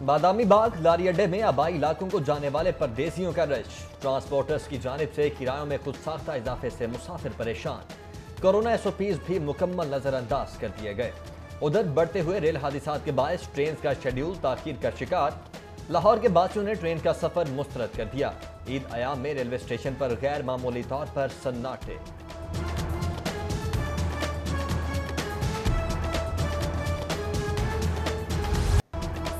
بادامی باغ لاری اڈے میں آبائی علاقوں کو جانے والے پردیسیوں کا رش، ٹرانسپورٹرز کی جانب سے کرایوں میں خود ساختہ اضافے سے مسافر پریشان۔ کورونا SOPs بھی مکمل نظر انداز کر دیے گئے۔ ادھر بڑھتے ہوئے ریل حادثات کے باعث ٹرین کا شیڈیول تاخیر کا شکار، لاہور کے باسیوں نے ٹرین کا سفر مسترد کر دیا۔ عید ایام میں ریلوے اسٹیشن پر غیر معمولی طور پر سناٹے۔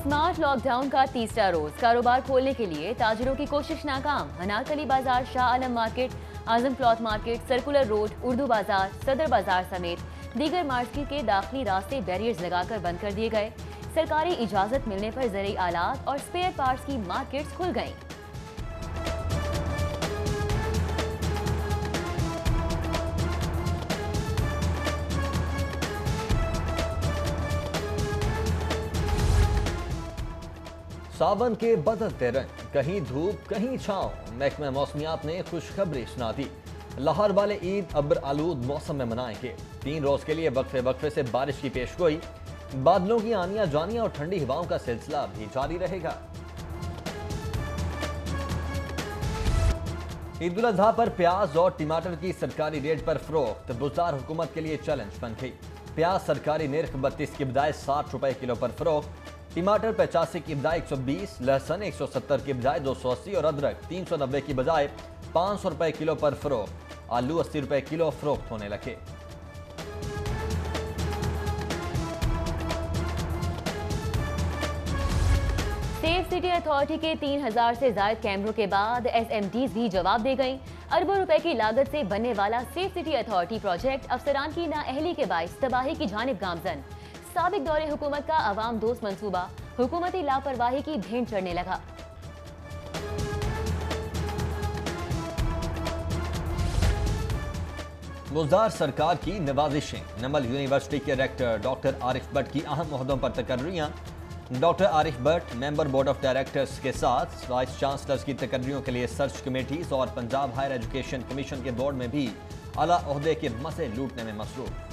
سمارٹ لاک ڈاؤن کا تیسرا روز، کاروبار کھولنے کے لیے تاجروں کی کوشش ناکام۔ انارکلی بازار، Shah Alam market, Azam cloth market, circular road, Urdu بازار، صدر بازار سمیت دیگر مارکیٹ کے داخلی راستے بیریئرز لگا کر بند کر دیے گئے۔ سرکاری اجازت ملنے پر زرعی آلات اور سپیئر پارٹس کی مارکیٹس کھل گئیں۔ ساون کے بدلتے رنگ، کہیں دھوپ کہیں چھاؤں، محکمہ موسمیات نے خوشخبری سنا دی۔ لاہور والے عید ابر آلود موسم میں منائیں گے۔ 3 روز کے لیے وقفے سے بارش کی پیشگوئی، بادلوں کی آنیاں جانیاں اور ٹھنڈی ہواؤں کا سلسلہ بھی جاری رہے گا۔ عید الاضحیٰ پر پیاز اور ٹماٹر کی سرکاری ریٹ پر فروخت بزدار حکومت کے لیے چیلنج بن گئی۔ پیاز سرکاری نرخ 32 کی بجائے 60 روپے کلو پر فروخت، ٹماٹر 85 کی بجائے 120، لہسن 170 کی بجائے 280 اور ادرک 390 کی بجائے 500 روپے کلو پر فروخت۔ آلو 80 روپے کلو فروخت ہونے لگے۔ سیف سٹی اتھارٹی کے 3000 سے زائد کیمروں کے بعد SMTs بھی جواب دے گئیں۔ اربوں روپے کی لاگت سے بننے والا سیف سٹی اتھارٹی پروجیکٹ افسران کی نااہلی کے باعث تباہی کی جانب گامزن۔ سابق دور حکومت کا عوام دوست منصوبہ حکومتی لاپرواہی کی بھینٹ چڑھنے لگا۔ بزدار سرکار کی نوازشیں، نمل یونیورسٹی کے ریکٹر ڈاکٹر عارف بٹ کی اہم عہدوں پر تقرریاں۔ Doctor Arif Butt member board of directors کے ساتھ وائس چانسلرز کی تقرریوں کے لیے سرچ کمیٹیز اور پنجاب ہائر ایجوکیشن کمیشن کے بورڈ میں بھی اعلیٰ عہدے کے مزے لوٹنے میں مصروف۔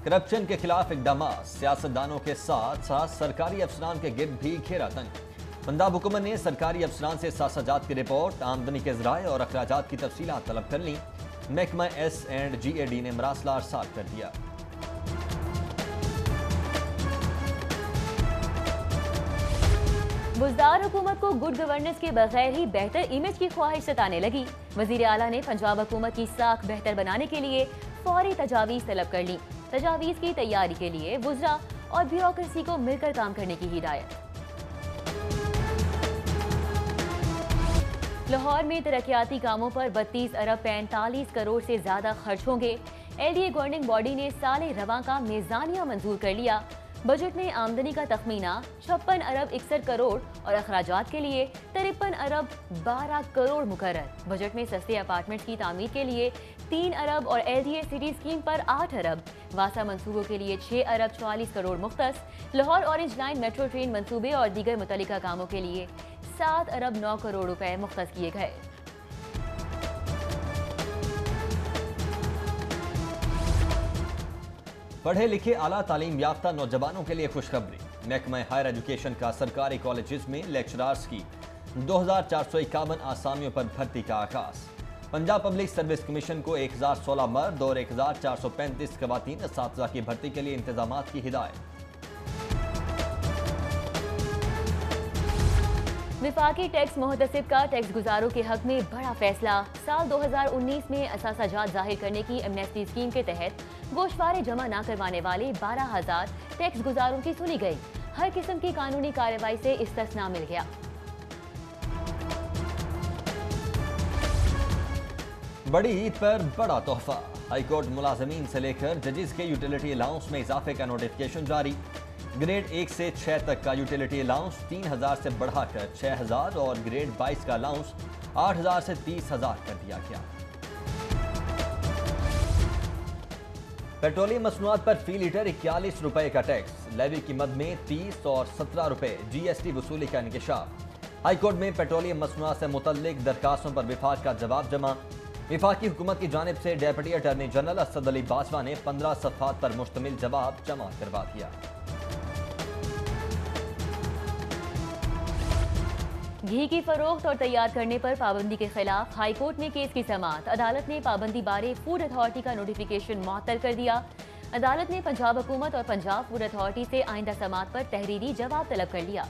کرپشن کے خلاف اقدامات، سیاستدانوں کے ساتھ ساتھ سرکاری افسران کے گرد بھی گھیرا تنگ۔ پنجاب حکومت نے سرکاری افسران سے سیاست کی رپورٹ، آمدنی کے ذرائع اور اخراجات کی تفصیلات طلب کر لیں۔ محکمہ S&GAD نے مراسلہ ارسال کر دیا۔ بزدار حکومت کو گڈ گورننس کے بغیر ہی بہتر امیج کی خواہش ستانے لگی۔ وزیر اعلیٰ نے پنجاب حکومت کی ساکھ بہتر بنانے کے لیے فوری تجاویز طلب کر لیں۔ تجاویز کی تیاری کے لیے وزراء اور بیوروکریسی کو مل کر کام کرنے کی ہدایت۔ لاہور میں ترقیاتی کاموں پر 32 ارب 45 کروڑ سے زیادہ خرچ ہوں گے۔ LDA گورننگ باڈی نے سال رواں کا میزانیہ منظور کر لیا۔ بجٹ میں آمدنی کا تخمینہ 56 ارب 61 کروڑ اور اخراجات کے لیے 53 ارب 12 کروڑ مقرر۔ بجٹ میں سستے اپارٹمنٹس کی تعمیر کے لیے 3 ارب اور LDA سٹی اسکیم پر 8 ارب، واسع منصوبوں کے لیے 6 ارب 44 کروڑ مختص، Lahore orange line metro train منصوبے اور دیگر متعلقہ کاموں کے لیے 7 ارب 9 کروڑ روپے مختص کیے گئے۔ پڑھے لکھے اعلیٰ تعلیم یافتہ نوجوانوں کے لیے خوشخبری۔ محکمہ ہائر ایجوکیشن کا سرکاری کالجز میں لیکچرارز کی 2451 آسامیوں پر بھرتی کا آغاز۔ پنجاب پبلک سروس کمیشن کو 1016 مرد اور 1435 خواتین اساتذہ کی بھرتی کے لیے انتظامات کی ہدایت۔ وفاقی ٹیکس محتسب کا ٹیکس گزاروں کے حق میں بڑا فیصلہ۔ سال 2019 میں اثاثہ جات ظاہر کرنے کی ایمنیسٹی اسکیم کے تحت گوشوارے جمع نہ کروانے والے 12,000 ٹیکس گزاروں کی سنی گئی۔ ہر قسم کی قانونی کارروائی سے استثناء مل گیا۔ بڑی عید پر بڑا تحفہ، ہائی کورٹ ملازمین سے لے کر ججز کے یوٹیلیٹی الاؤنس میں اضافے کا نوٹیفکیشن جاری۔ گریڈ 1 سے 6 تک کا یوٹیلیٹی الاؤنس 3,000 سے بڑھا کر 6,000 اور گریڈ 22 کا الاؤنس 8,000 سے 30,000 کر دیا گیا۔ پیٹرولیم مصنوعات پر فی لیٹر 41 روپے کا ٹیکس، لیوی کی مد میں 30 اور 17 روپے GST وصولی کا انکشاف۔ ہائی کورٹ میں پیٹرولیم مصنوعات سے متعلق درخواستوں پر وفاق کا جواب جمع۔ वफाकी हुकूमत की जानिब से deputy attorney general Asad Ali Bajwa ने 15 सफ़हात पर मुश्तमिल जवाब जमा करवा दिया। घी की फरोख्त और तैयार करने पर पाबंदी के खिलाफ हाई कोर्ट में केस की समाअत। अदालत ने पाबंदी बारे फूड अथॉरिटी का नोटिफिकेशन मुअत्तल कर दिया। अदालत ने पंजाब हुकूमत और पंजाब फूड अथॉरिटी से आइंदा समाअत पर तहरीरी जवाब तलब कर लिया।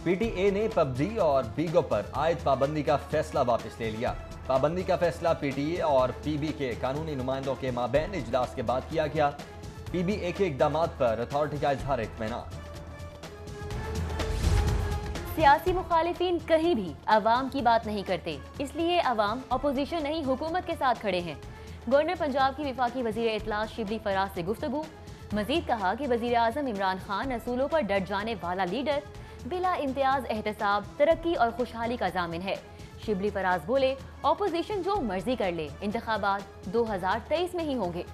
पीटीए ने पबजी और बीगो पर आयद पाबंदी का फैसला वापस ले लिया। पाबंदी का फैसला पीटीए और पीबी के कानूनी नुमाइंदों के माबैन इजलास के बाद किया गया। पीबीए के इक़दामात पर अथॉरिटी का इजहार इत्मीनान। सियासी मुखालिफिन कहीं भी अवाम की बात नहीं करते, इसलिए अवाम अपोजिशन नहीं हुकूमत के साथ खड़े हैं। गवर्नर पंजाब की वफाकी वजीर इत्तला शिबली फराज से गुफ्तगू। मजीद कहा कि वजीर आज़म इमरान खान असूलों पर डट जाने वाला लीडर बिला इम्तियाज एहतसाब तरक्की और खुशहाली का जामिन है। शिबली फराज बोले, ऑपोजिशन जो मर्जी कर ले, इंतखाबात 2023 में ही होंगे।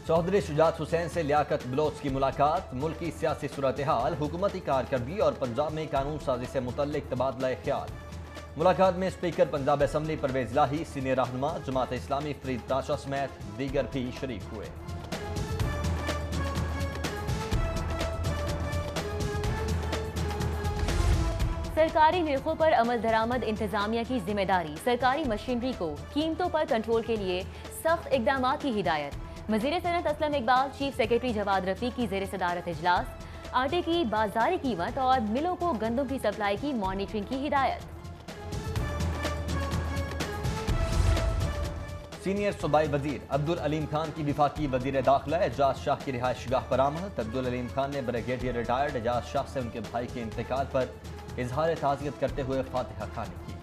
चौधरी शुजात हुसैन से लियाकत बलोच की मुलाकात। मुल्क की सियासी सूरत हाल, हुकूमती कारकर्दगी और पंजाब में कानून साजी से मुतल्लिक तबादला ख्याल। मुलाकात में स्पीकर पंजाब असम्बली परवेज इलाही, सीनियर रहनुमा जमात इस्लामी फरीद ताशा समेत दीगर भी शरीक हुए। सरकारी निर्खों पर अमल दरामद इंतजामिया की जिम्मेदारी। सरकारी मशीनरी को कीमतों पर कंट्रोल के लिए सख्त इकदामात की हिदायत। वजीर सनत असलम इकबाल, चीफ सेक्रेटरी जवाद रफीक की जेर सदारत इजलास। आटे की बाजारी कीमत और मिलों को गंदम की सप्लाई की मॉनिटरिंग की हिदायत। सीनियर सूबाई वजीर अब्दुल अलीम खान की वफाकी वजीर दाखिला एजाज शाह की रिहाइश गाह पर आमद। अब्दुल अलीम खान ने ब्रिगेडियर रिटायर्ड एजाज शाह से उनके भाई के इंतकाल पर इजहार ताज़ियत करते हुए फातिहा खानी की।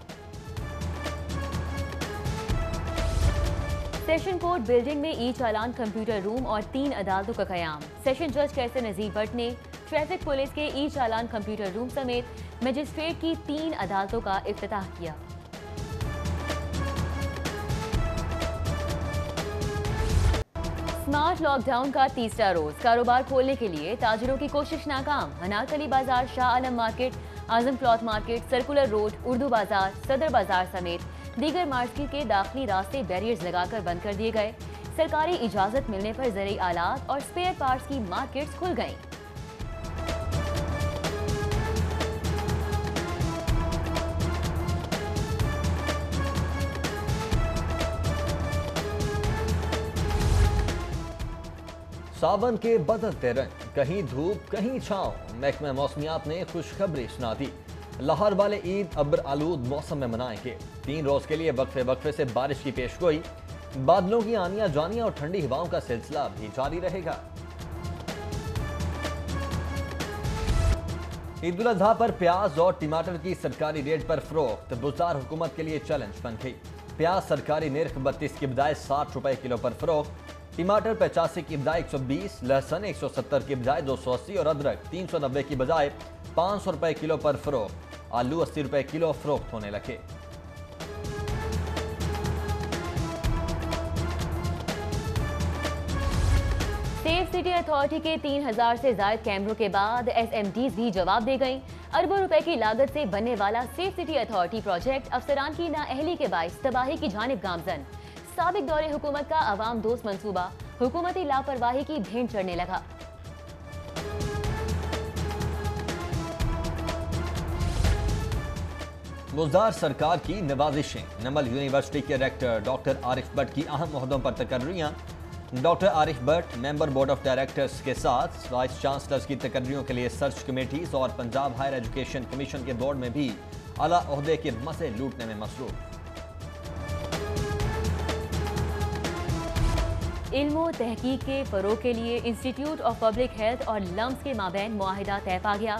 सेशन कोर्ट बिल्डिंग में ई चालान कंप्यूटर रूम और 3 अदालतों का कयाम। सेशन जज कैसे नजीर भट्ट ने ट्रैफिक पुलिस के ई चालान कंप्यूटर रूम समेत मजिस्ट्रेट की 3 अदालतों का इफ्तिताह किया। स्मार्ट लॉकडाउन का तीसरा रोज, कारोबार खोलने के लिए ताजिरों की कोशिश नाकाम। अनारकली बाजार, Shah Alam market, Azam cloth market, circular road, Urdu बाजार, सदर बाजार समेत दीगर मार्केट के दाखिली रास्ते बैरियर्स लगाकर बंद कर दिए गए। सरकारी इजाजत मिलने पर ज़रूरी आलात और स्पेयर पार्ट्स की मार्केट्स खुल गईं। सावन के बदलते रंग, कहीं धूप कहीं छांव। महकमा मौसमियात ने खुशखबरी सुना दी। लाहौर वाले ईद अब्र आलूद मौसम में मनाएंगे। 3 रोज के लिए वक्फे वक्फे से बारिश की पेशगोई। बादलों की आनियां जानियां और ठंडी हवाओं का सिलसिला भी जारी रहेगा। ईद उल अजहा पर प्याज और टमाटर की सरकारी रेट पर फरोख्त बुजार हुकूमत के लिए चैलेंज बन गई। प्याज सरकारी निर्ख 32 की बजाय 60 रुपए किलो पर फरोख्त। टमाटर 85 की बजाय 120, लहसुन 170 की बजाय 280 और अदरक 390 की बजाय 500 रुपए किलो पर फरोख्त। आलू 80 रुपए किलो फरोख्त होने लगे। सेफ सिटी अथॉरिटी के 3000 से ज्यादा कैमरों के बाद एसएमडीज भी जवाब दे गईं। अरबों रुपए की लागत से बनने वाला सेफ सिटी अथॉरिटी प्रोजेक्ट अफसरान की नाअहली के बाइस तबाही की जानिब गामजन। साबिक दौरे हुकूमत का अवाम दोस्त मंसूबा हुकूमती लापरवाही की भेंट चढ़ने लगा। मुज़ार सरकार की नवाजिशें। नमल यूनिवर्सिटी के रेक्टर डॉक्टर आरिफ भट्ट की अहम ओहदों पर तकर्रियां। Doctor Arif Bhatt member board of directors के साथ वाइस चांसलर्स की तकर्रियों के लिए सर्च कमेटीज और पंजाब हायर एजुकेशन कमीशन के बोर्ड में भी आला ओहदे के मजे लूटने में मसरूफ। इल्म व तहकीक के फरोग के लिए इंस्टीट्यूट ऑफ पब्लिक हेल्थ और लम्स के माबैन मुआहिदा तय पा गया।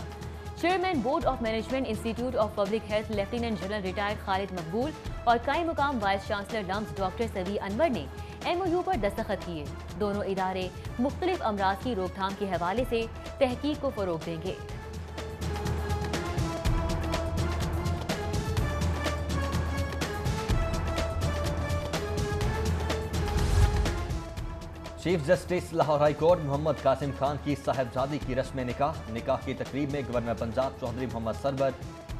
Chairman board of management institute of public health lieutenant general retired Khalid मकबूल और कायम मुकाम वाइस चांसलर लम्स डॉक्टर सवी अनवर ने MOU पर दस्तखत किए। दोनों इदारे मुख्तलिफ अमराज की रोकथाम के हवाले से तहकीक को फरोग देंगे। Chief justice Lahore high court Muhammad Qasim Khan की साहबजादी की रस्म निकाह की तकरीब में गवर्नर पंजाब चौधरी मोहम्मद सरवर,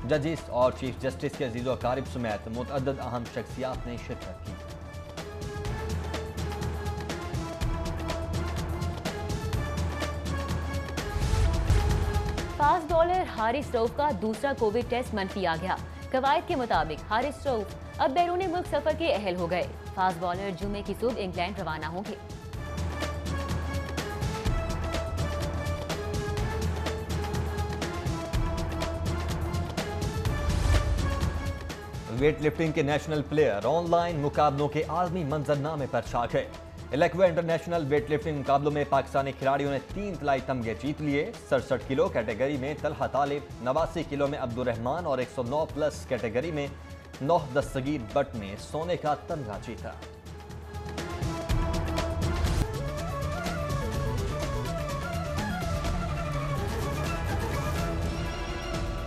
जजिस और चीफ जस्टिस के अजीज़ व अकारिब समेत मुतअद्दिद अहम शख्सियात ने शिरकत की। फास्ट बॉलर हारिस रऊफ का दूसरा कोविड टेस्ट मनफी आ गया। कवायद के मुताबिक हारिस रऊफ अब बैरून मुल्क सफर के अहल हो गए। फास्ट बॉलर जुमे की सुबह इंग्लैंड रवाना होंगे। वेट लिफ्टिंग के नेशनल प्लेयर ऑनलाइन मुकाबलों के आलमी मंजरनामे पर छा गए। इलेक्वा इंटरनेशनल वेट लिफ्टिंग मुकाबलों में पाकिस्तानी खिलाड़ियों ने 3 तलाई तमगे जीत लिए। 67 किलो कैटेगरी में तलहा तालिब, 89 किलो में अब्दुर्रहमान और 109 प्लस कैटेगरी में नौह दस्तगीर बट ने सोने का तमगा जीता।